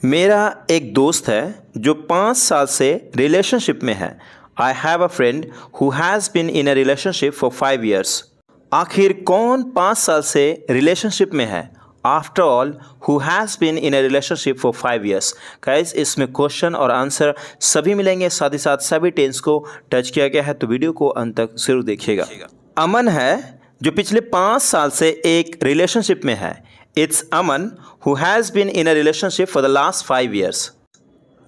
मेरा एक दोस्त है जो 5 साल से रिलेशनशिप में है। I have a friend who has been in a relationship for 5 years। आखिर कौन 5 साल से रिलेशनशिप में है? After all who has been in a relationship for 5 years। Guys, इसमें क्वेश्चन और आंसर सभी मिलेंगे, साथ ही साथ सभी टेंस को टच किया गया है, तो वीडियो को अंत तक जरूर देखिएगा। अमन है जो पिछले 5 साल से एक रिलेशनशिप में है। It's Aman who has been in a relationship for the last 5 years।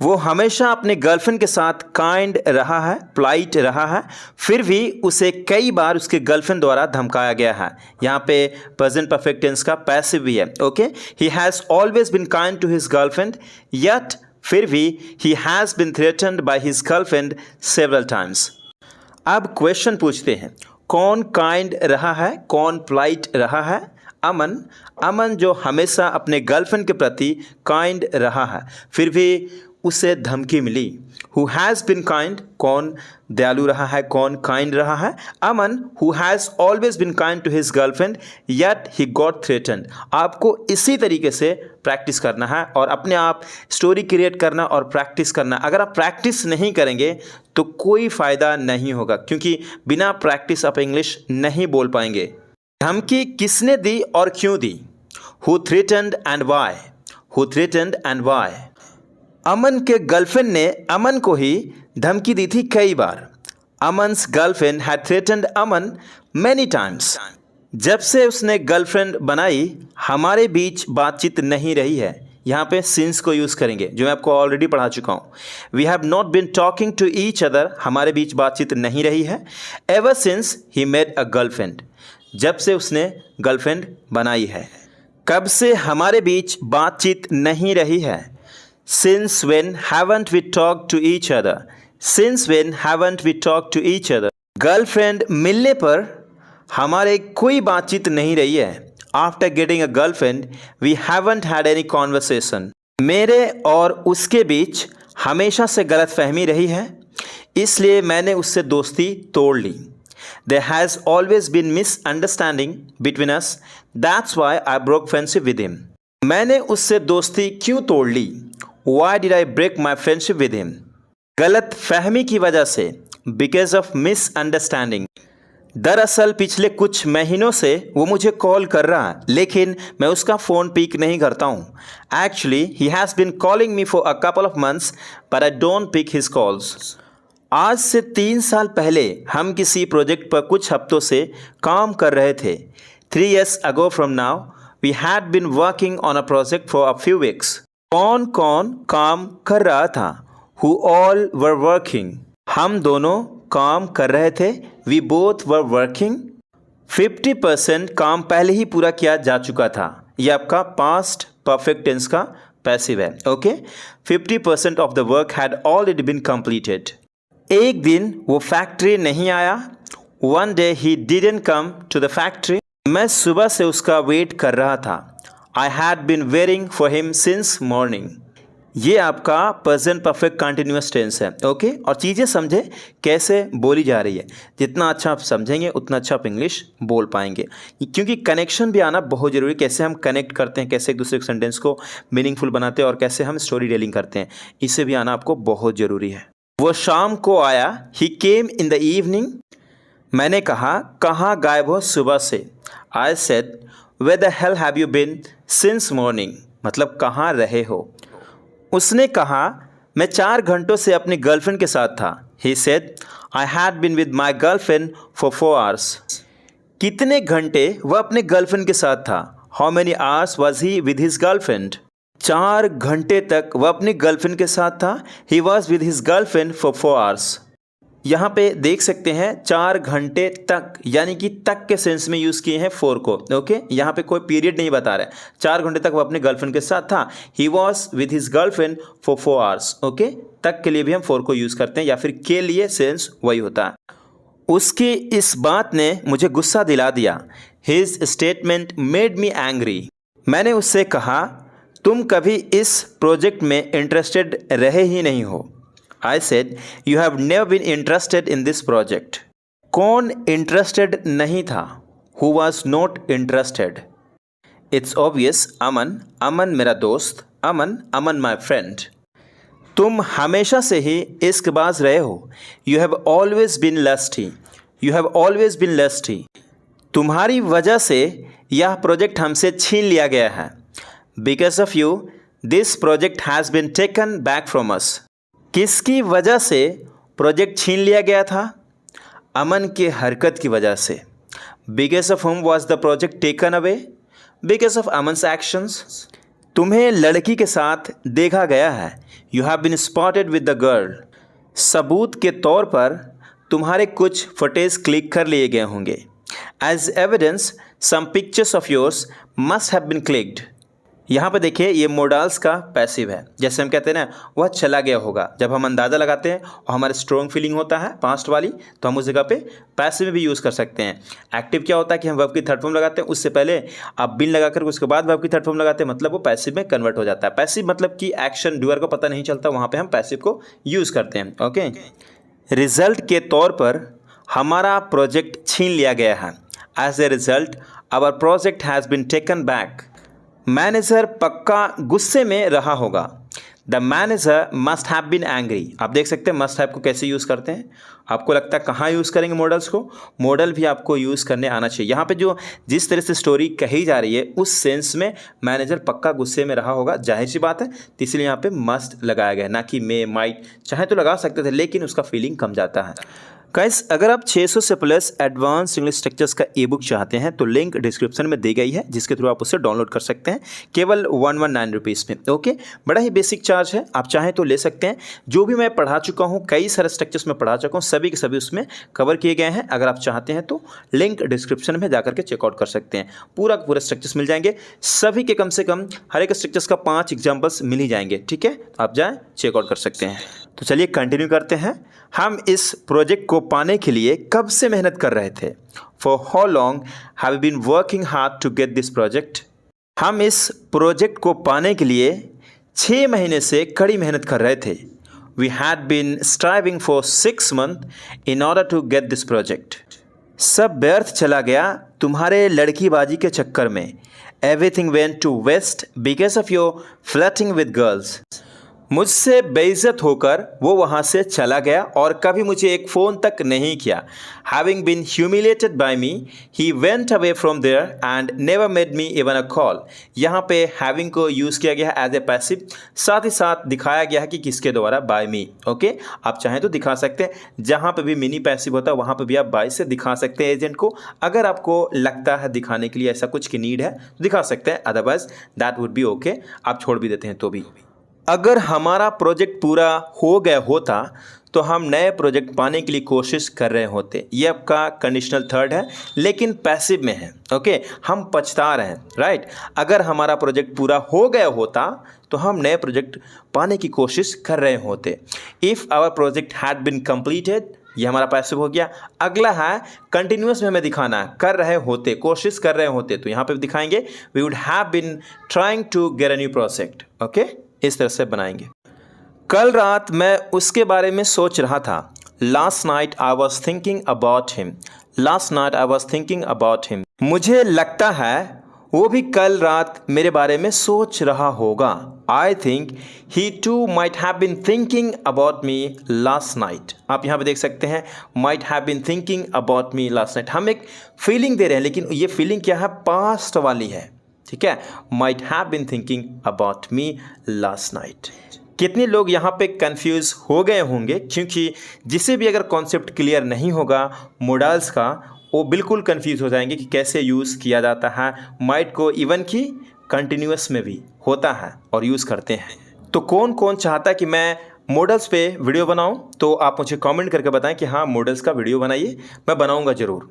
वो हमेशा अपने गर्लफ्रेंड के साथ काइंड रहा है, पोलाइट रहा है, फिर भी उसे कई बार उसके गर्लफ्रेंड द्वारा धमकाया गया है। यहाँ पे प्रेजेंट परफेक्ट टेंस का पैसिव भी है। Okay, he has always been kind to his girlfriend, yet फिर भी he has been threatened by his girlfriend several times. अब क्वेश्चन पूछते हैं, कौन काइंड रहा है, कौन पोलाइट रहा है? अमन। अमन जो हमेशा अपने गर्लफ्रेंड के प्रति काइंड रहा है, फिर भी उसे धमकी मिली। हु हैज़ बिन काइंड, कौन दयालु रहा है, कौन काइंड रहा है? Aman who has always been kind to his girlfriend yet he got threatened. आपको इसी तरीके से प्रैक्टिस करना है और अपने आप स्टोरी क्रिएट करना और प्रैक्टिस करना। अगर आप प्रैक्टिस नहीं करेंगे तो कोई फ़ायदा नहीं होगा, क्योंकि बिना प्रैक्टिस आप इंग्लिश नहीं बोल पाएंगे। धमकी किसने दी और क्यों दी? Who threatened and why? Who threatened and why? Aman के गर्लफ्रेंड ने अमन को ही धमकी दी थी कई बार। Aman's girlfriend had threatened Aman many times. जब से उसने गर्लफ्रेंड बनाई, हमारे बीच बातचीत नहीं रही है। यहाँ पे सिंस को यूज़ करेंगे, जो मैं आपको ऑलरेडी पढ़ा चुका हूँ। We have not been talking to each other, हमारे बीच बातचीत नहीं रही है। Ever since he made a girlfriend, जब से उसने गर्लफ्रेंड बनाई है। कब से हमारे बीच बातचीत नहीं रही है? Since when haven't we talk to each other. Since when haven't we talk to each other. Girlfriend मिलने पर हमारे कोई बातचीत नहीं रही है। After getting a girlfriend we haven't had any conversation. मेरे और उसके बीच हमेशा से गलतफहमी रही है, इसलिए मैंने उससे दोस्ती तोड़ ली। There has always been misunderstanding between us. That's why I broke friendship with him. मैंने उससे दोस्ती क्यों तोड़ ली? Why did I break my friendship with him? गलत फहमी की वजह से, because of misunderstanding. दरअसल पिछले कुछ महीनों से वो मुझे कॉल कर रहा है, लेकिन मैं उसका फ़ोन पिक नहीं करता हूँ। Actually, he has been calling me for a couple of months, but I don't pick his calls. आज से 3 साल पहले हम किसी प्रोजेक्ट पर कुछ हफ्तों से काम कर रहे थे। 3 years ago from now, we had been working on a project for a few weeks. कौन कौन काम कर रहा था? Who all were working? हम दोनों काम कर रहे थे। We both were working. 50% काम पहले ही पूरा किया जा चुका था। यह आपका पास्ट परफेक्ट टेंस का पैसिव है। Okay, 50% of the work had already been completed. एक दिन वो फैक्ट्री नहीं आया। One day he didn't come to the factory. मैं सुबह से उसका वेट कर रहा था। I had been waiting for him since morning. ये आपका प्रेजेंट परफेक्ट कंटिन्यूअस टेंस है। ओके, और चीज़ें समझे कैसे बोली जा रही है। जितना अच्छा आप समझेंगे उतना अच्छा आप इंग्लिश बोल पाएंगे, क्योंकि कनेक्शन भी आना बहुत ज़रूरी है। कैसे हम कनेक्ट करते हैं, कैसे एक दूसरे के सेंटेंस को मीनिंगफुल बनाते हैं और कैसे हम स्टोरी टेलिंग करते हैं, इसे भी आना आपको बहुत ज़रूरी है। वो शाम को आया। He came in the evening. मैंने कहा, कहाँ गायब हो सुबह से? I said, where the hell have you been since morning, मतलब कहाँ रहे हो? उसने कहा, मैं 4 घंटों से अपनी गर्लफ्रेंड के साथ था। He said, I had been with my girlfriend for 4 hours। कितने घंटे वह अपने गर्लफ्रेंड के साथ था? How many hours was he with his girlfriend? 4 घंटे तक वह अपनी गर्लफ्रेंड के साथ था। He was with his girlfriend for 4 hours। यहाँ पे देख सकते हैं 4 घंटे तक, यानी कि तक के सेंस में यूज़ किए हैं फोर को। ओके, यहाँ पे कोई पीरियड नहीं बता रहा है। 4 घंटे तक वह अपनी गर्लफ्रेंड के साथ था। He was with his girlfriend for 4 hours। Okay, तक के लिए भी हम फोर को यूज़ करते हैं, या फिर के लिए सेंस वही होता है। उसकी इस बात ने मुझे गुस्सा दिला दिया। His statement made me angry. मैंने उससे कहा, तुम कभी इस प्रोजेक्ट में इंटरेस्टेड रहे ही नहीं हो। I said, you have never been interested in this project. कौन इंटरेस्टेड नहीं था? Who was not interested? It's obvious, Aman. Aman मेरा दोस्त। Aman, Aman my friend. तुम हमेशा से ही इश्कबाज रहे हो। You have always been lusty. You have always been lusty. तुम्हारी वजह से यह प्रोजेक्ट हमसे छीन लिया गया है। Because of you this project has been taken back from us. किसकी वजह से प्रोजेक्ट छीन लिया गया था? अमन के हरकत की वजह से। Because of whom was the project taken away? Because of Aman's actions. तुम्हें लड़की के साथ देखा गया है। You have been spotted with the girl. सबूत के तौर पर तुम्हारे कुछ फुटेज क्लिक कर लिए गए होंगे। As evidence, some pictures of yours must have been clicked. यहाँ पे देखिए ये मोडाल्स का पैसिव है। जैसे हम कहते हैं ना वह चला गया होगा, जब हम अंदाज़ा लगाते हैं और हमारे स्ट्रॉन्ग फीलिंग होता है पास्ट वाली, तो हम उस जगह पे पैसिव में भी यूज़ कर सकते हैं। एक्टिव क्या होता है कि हम वर्ब की थर्ड फॉर्म लगाते हैं, उससे पहले आप बिन लगा कर उसके बाद वर्ब की थर्ड फॉर्म लगाते हैं, मतलब वो पैसिव में कन्वर्ट हो जाता है। पैसिव मतलब कि एक्शन डूअर को पता नहीं चलता, वहाँ पर हम पैसिव को यूज़ करते हैं। ओके, रिजल्ट के तौर पर हमारा प्रोजेक्ट छीन लिया गया है। As a result our project has been taken back. Manager पक्का गुस्से में रहा होगा। The manager must have been angry. आप देख सकते हैं मस्ट हैव को कैसे यूज़ करते हैं। आपको लगता है कहाँ यूज़ करेंगे मॉडल्स को? मॉडल भी आपको यूज़ करने आना चाहिए। यहाँ पे जो जिस तरह से स्टोरी कही जा रही है उस सेंस में मैनेजर पक्का गुस्से में रहा होगा, जाहिर सी बात है, तो इसलिए यहाँ पे मस्ट लगाया गया, ना कि मे माइट। चाहे तो लगा सकते थे लेकिन उसका फीलिंग कम जाता है। गाइस, अगर आप 600 से प्लस एडवांस इंग्लिश स्ट्रक्चर्स का ई बुक चाहते हैं तो लिंक डिस्क्रिप्शन में दी गई है, जिसके थ्रू आप उसे डाउनलोड कर सकते हैं केवल 119 रुपीज़ में। ओके, बड़ा ही बेसिक चार्ज है, आप चाहें तो ले सकते हैं। जो भी मैं पढ़ा चुका हूँ, कई सारे स्ट्रक्चर्स में पढ़ा चुका हूँ, सभी के सभी उसमें कवर किए गए हैं। अगर आप चाहते हैं तो लिंक डिस्क्रिप्शन में जाकर के चेकआउट कर सकते हैं। पूरे स्ट्रक्चर्स मिल जाएंगे, सभी के कम से कम हर एक स्ट्रक्चर्स का 5 एग्जाम्पल्स मिल ही जाएंगे। ठीक है, आप जाएँ चेकआउट कर सकते हैं। तो चलिए कंटिन्यू करते हैं। हम इस प्रोजेक्ट को पाने के लिए कब से मेहनत कर रहे थे? For how long have been working hard to get this project. हम इस प्रोजेक्ट को पाने के लिए 6 महीने से कड़ी मेहनत कर रहे थे। We had been striving for 6 months in order to get this project. सब व्यर्थ चला गया तुम्हारे लड़कीबाजी के चक्कर में। Everything went to waste because of your flirting with girls. मुझसे बेइज्जत होकर वो वहाँ से चला गया और कभी मुझे एक फ़ोन तक नहीं किया। Having been humiliated by me, he went away from there and never made me even a call. यहाँ पे having को यूज़ किया गया है एज ए पैसिव, साथ ही साथ दिखाया गया है कि किसके द्वारा by me। ओके, आप चाहें तो दिखा सकते हैं, जहाँ पे भी मिनी पैसिव होता है वहाँ पे भी आप by से दिखा सकते हैं एजेंट को। अगर आपको लगता है दिखाने के लिए ऐसा कुछ की नीड है तो दिखा सकते हैं, otherwise that would be okay. आप छोड़ भी देते हैं तो भी। अगर हमारा प्रोजेक्ट पूरा हो गया होता तो हम नए प्रोजेक्ट पाने के लिए कोशिश कर रहे होते। ये आपका कंडीशनल थर्ड है लेकिन पैसिव में है। ओके, हम पछता रहे हैं, राइट। अगर हमारा प्रोजेक्ट पूरा हो गया होता तो हम नए प्रोजेक्ट पाने की कोशिश कर रहे होते। If our project had been completed, ये हमारा पैसिव हो गया। अगला है कंटिन्यूस में हमें दिखाना है, कर रहे होते, कोशिश कर रहे होते, तो यहाँ पे दिखाएंगे we would have been trying to get a new project. Okay, इस तरह से बनाएंगे। कल रात मैं उसके बारे में सोच रहा था। Last night I was thinking about him. Last night I was thinking about him. मुझे लगता है वो भी कल रात मेरे बारे में सोच रहा होगा। I think he too might have been thinking about me last night. आप यहाँ पे देख सकते हैं might have been thinking about me last night. हम एक फीलिंग दे रहे हैं लेकिन ये फीलिंग क्या है? पास्ट वाली है। ठीक है, might have been thinking about me last night. कितने लोग यहाँ पे कंफ्यूज हो गए होंगे, क्योंकि जिसे भी अगर कॉन्सेप्ट क्लियर नहीं होगा मोडाल्स का, वो बिल्कुल कंफ्यूज हो जाएंगे कि कैसे यूज़ किया जाता है माइट को। इवन कि कंटिन्यूस में भी होता है और यूज़ करते हैं। तो कौन कौन चाहता है कि मैं मॉडल्स पे वीडियो बनाऊं, तो आप मुझे कमेंट करके बताएं कि हाँ मॉडल्स का वीडियो बनाइए, मैं बनाऊंगा ज़रूर।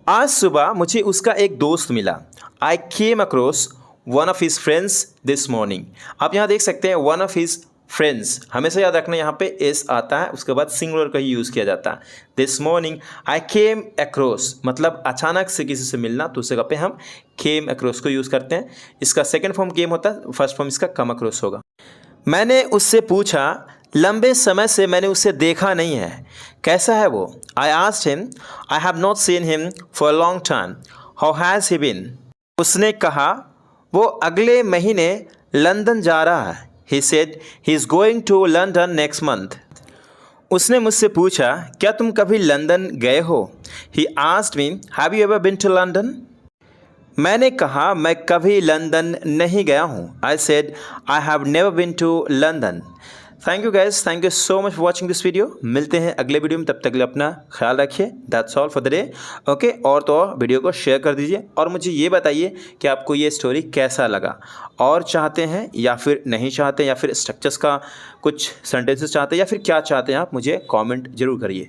आज सुबह मुझे उसका एक दोस्त मिला। I came across one of his friends this morning. आप यहाँ देख सकते हैं वन ऑफ हिज फ्रेंड्स, हमेशा याद रखना यहाँ पे एस आता है, उसके बाद सिंगुलर का ही यूज़ किया जाता है। This morning I came across मतलब अचानक से किसी से मिलना, तो उस जगह पे हम केम अक्रॉस को यूज़ करते हैं। इसका सेकेंड फॉर्म केम होता है, फर्स्ट फॉर्म इसका कम अक्रॉस होगा। मैंने उससे पूछा, लंबे समय से मैंने उसे देखा नहीं है, कैसा है वो? I asked him, I have not seen him for a long time, how has he been? उसने कहा वो अगले महीने लंदन जा रहा है। He said he is going to London next month. उसने मुझसे पूछा, क्या तुम कभी लंदन गए हो? He asked me, have you ever been to London? मैंने कहा, मैं कभी लंदन नहीं गया हूँ। I said, I have never been to London. Thank you guys, thank you so much for watching this video. मिलते हैं अगले वीडियो में, तब तक के लिए अपना ख्याल रखिए। That's all for the day. Okay, और तो और वीडियो को शेयर कर दीजिए और मुझे ये बताइए कि आपको ये स्टोरी कैसा लगा, और चाहते हैं या फिर नहीं चाहते, या फिर स्ट्रक्चर्स का कुछ सेंटेंसेस चाहते हैं, या फिर क्या चाहते हैं आप, मुझे कमेंट जरूर करिए।